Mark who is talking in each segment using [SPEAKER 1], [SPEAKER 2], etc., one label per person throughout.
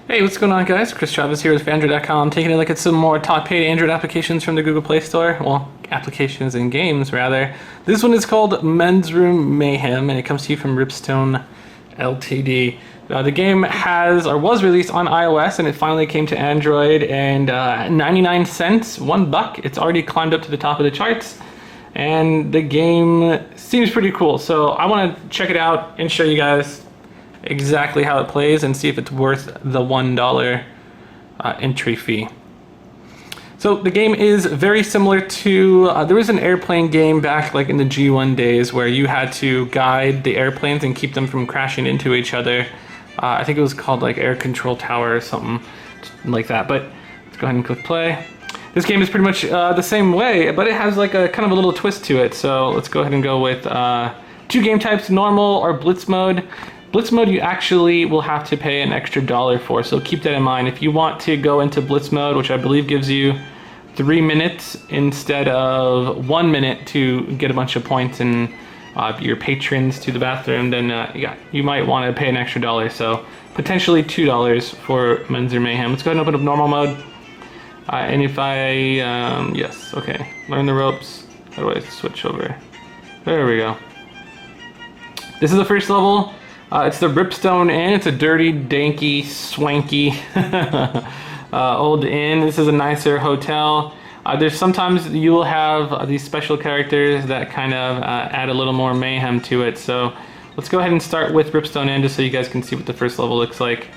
[SPEAKER 1] Hey, what's going on, guys? Chris Travis here with Phandroid.com, taking a look at some more top-paid Android applications from the Google Play Store. Well, applications and games, rather. This one is called Men's Room Mayhem, and it comes to you from Ripstone Ltd. The game was released on iOS, and it finally came to Android, and 99 cents, $1. It's already climbed up to the top of the charts, and the game seems pretty cool. So I want to check it out and show you guys exactly how it plays and see if it's worth the $1 entry fee. So the game is very similar to, there was an airplane game back like in the G1 days where you had to guide the airplanes and keep them from crashing into each other. I think it was called like Air Control Tower or something like that, but let's go ahead and click play. This game is pretty much the same way, but it has like a kind of a little twist to it. So let's go ahead and go with two game types, normal or blitz mode. Blitz mode you actually will have to pay an extra $1 for, so keep that in mind. If you want to go into blitz mode, which I believe gives you 3 minutes instead of 1 minute to get a bunch of points and your patrons to the bathroom, then yeah, you might want to pay an extra $1, so potentially $2 for Men's Room Mayhem. Let's go ahead and open up normal mode. And if I, yes, okay, learn the ropes. How do I switch over? There we go. This is the first level. It's the Ripstone Inn. It's a dirty, danky, swanky old inn. This is a nicer hotel. There's sometimes you will have these special characters that kind of add a little more mayhem to it. So let's go ahead and start with Ripstone Inn just so you guys can see what the first level looks like.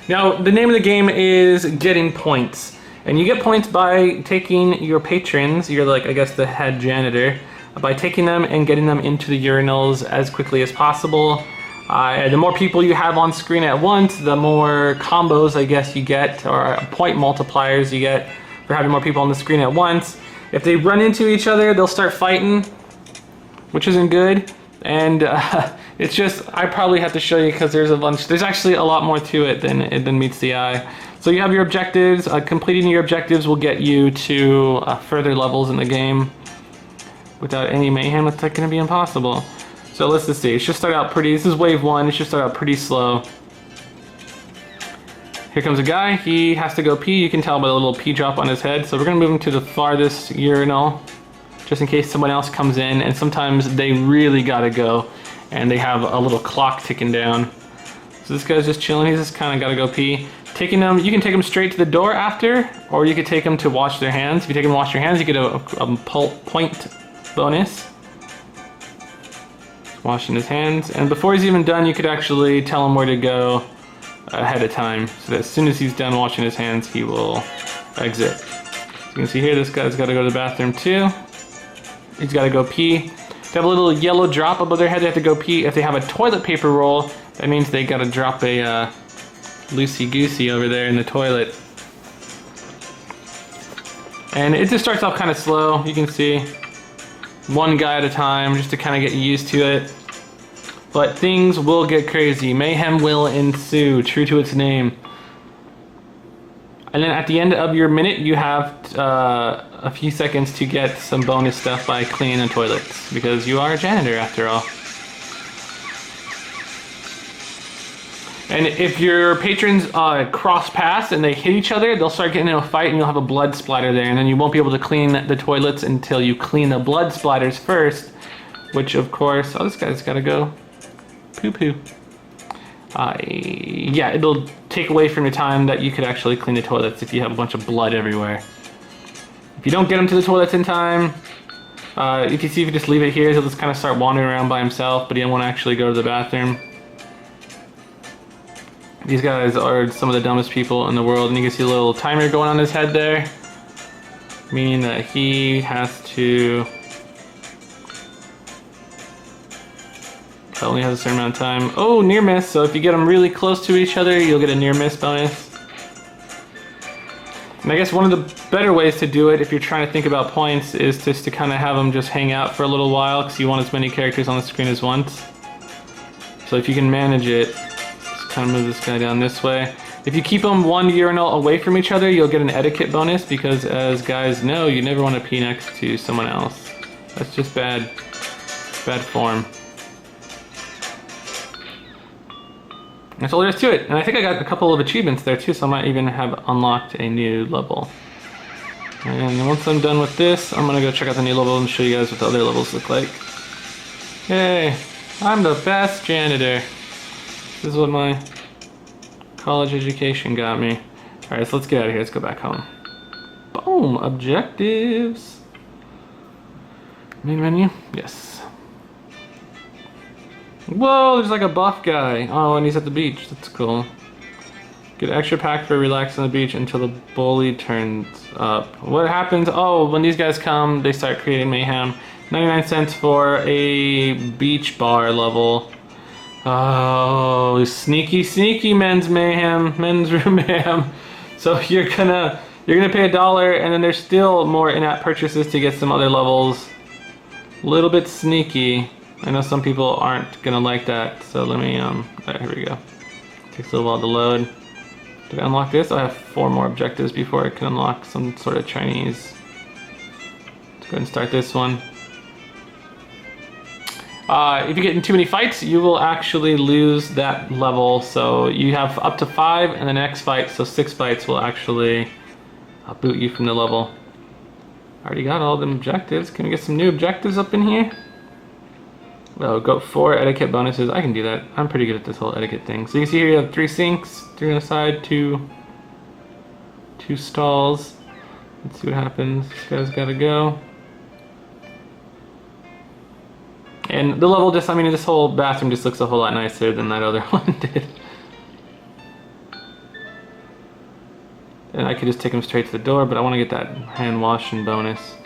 [SPEAKER 1] Now, the name of the game is Getting Points. And you get points by taking your patrons, you're like, I guess, the head janitor, by taking them and getting them into the urinals as quickly as possible. The more people you have on screen at once, the more combos, I guess, you get, or point multipliers you get for having more people on the screen at once. If they run into each other, they'll start fighting, which isn't good. And it's just, I probably have to show you because there's actually a lot more to it than meets the eye. So you have your objectives. Completing your objectives will get you to further levels in the game. Without any mayhem, it's going to be impossible. So let's just see, it should start out pretty, this is wave 1, it should start out pretty slow. Here comes a guy, he has to go pee, you can tell by the little pee drop on his head. So we're gonna move him to the farthest urinal, just in case someone else comes in, and sometimes they really gotta go, and they have a little clock ticking down. So this guy's just chilling, he's just kinda gotta go pee. Taking them, you can take them straight to the door after, or you could take them to wash their hands. If you take them to wash your hands, you get a point bonus. Washing his hands, and before he's even done, you could actually tell him where to go ahead of time, so that as soon as he's done washing his hands, he will exit. So you can see here, this guy's got to go to the bathroom too. He's got to go pee. They have a little yellow drop above their head, they have to go pee. If they have a toilet paper roll, that means they got to drop a loosey-goosey over there in the toilet. And it just starts off kind of slow, you can see. One guy at a time, just to kind of get used to it. But things will get crazy. Mayhem will ensue, true to its name. And then at the end of your minute, you have a few seconds to get some bonus stuff by cleaning the toilets, because you are a janitor after all. And if your patrons cross paths and they hit each other, they'll start getting in a fight and you'll have a blood splatter there. And then you won't be able to clean the toilets until you clean the blood splatters first. Which, of course, oh, this guy's got to go poo-poo. Yeah, it'll take away from your time that you could actually clean the toilets if you have a bunch of blood everywhere. If you don't get him to the toilets in time, if you just leave it here, he'll just kind of start wandering around by himself, but he won't actually go to the bathroom. These guys are some of the dumbest people in the world, and you can see a little timer going on his head there, meaning that he has to, only has a certain amount of time. Oh, near miss, so if you get them really close to each other, you'll get a near miss bonus. And I guess one of the better ways to do it, if you're trying to think about points, is just to kind of have them just hang out for a little while, because you want as many characters on the screen as once. So if you can manage it, kind of move this guy down this way. If you keep them one urinal away from each other, you'll get an etiquette bonus, because as guys know, you never want to pee next to someone else. That's just bad form. That's all there is to it. And I think I got a couple of achievements there too, so I might even have unlocked a new level. And once I'm done with this, I'm gonna go check out the new level and show you guys what the other levels look like. Yay! I'm the best janitor. This is what my college education got me. Alright, so let's get out of here. Let's go back home. Boom! Objectives. Main menu? Yes. Whoa, there's like a buff guy. Oh, and he's at the beach. That's cool. Get extra pack for relaxing on the beach until the bully turns up. What happens? Oh, when these guys come, they start creating mayhem. 99 cents for a beach bar level. Oh, sneaky men's mayhem, men's room mayhem. So you're gonna pay $1, and then there's still more in-app purchases to get some other levels. A little bit sneaky. I know some people aren't gonna like that, so let me alright, here we go. Takes a little while to load. Did I unlock this? I have 4 more objectives before I can unlock some sort of Chinese. Let's go ahead and start this one. If you get in too many fights, you will actually lose that level. So you have up to 5 in the next fight, so 6 fights will actually boot you from the level. I already got all them objectives. Can we get some new objectives up in here? Well, go 4 etiquette bonuses. I can do that. I'm pretty good at this whole etiquette thing. So you can see here you have 3 sinks, 3 on the side, 2 stalls. Let's see what happens. This guy's gotta go. And the level just, I mean, this whole bathroom just looks a whole lot nicer than that other one did. And I could just take him straight to the door, but I want to get that hand washing bonus.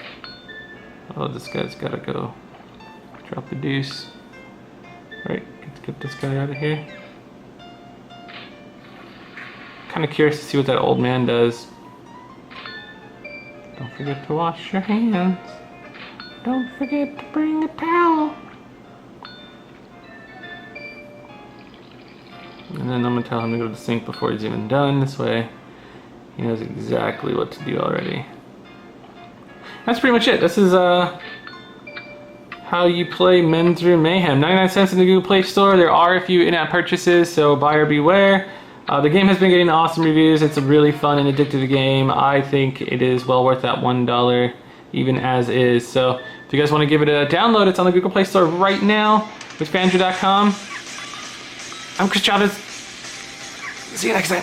[SPEAKER 1] Oh, this guy's gotta go. Drop the deuce. Right, let's get this guy out of here. Kind of curious to see what that old man does. Don't forget to wash your hands. Don't forget to bring a towel. And then I'm gonna tell him to go to the sink before he's even done. This way, he knows exactly what to do already. That's pretty much it. This is how you play Men's Room Mayhem. 99 cents in the Google Play Store. There are a few in-app purchases, so buyer beware. The game has been getting awesome reviews. It's a really fun and addictive game. I think it is well worth that $1, even as is. So if you guys want to give it a download, it's on the Google Play Store right now with Phandroid.com. I'm Chris Chavez. See you next time.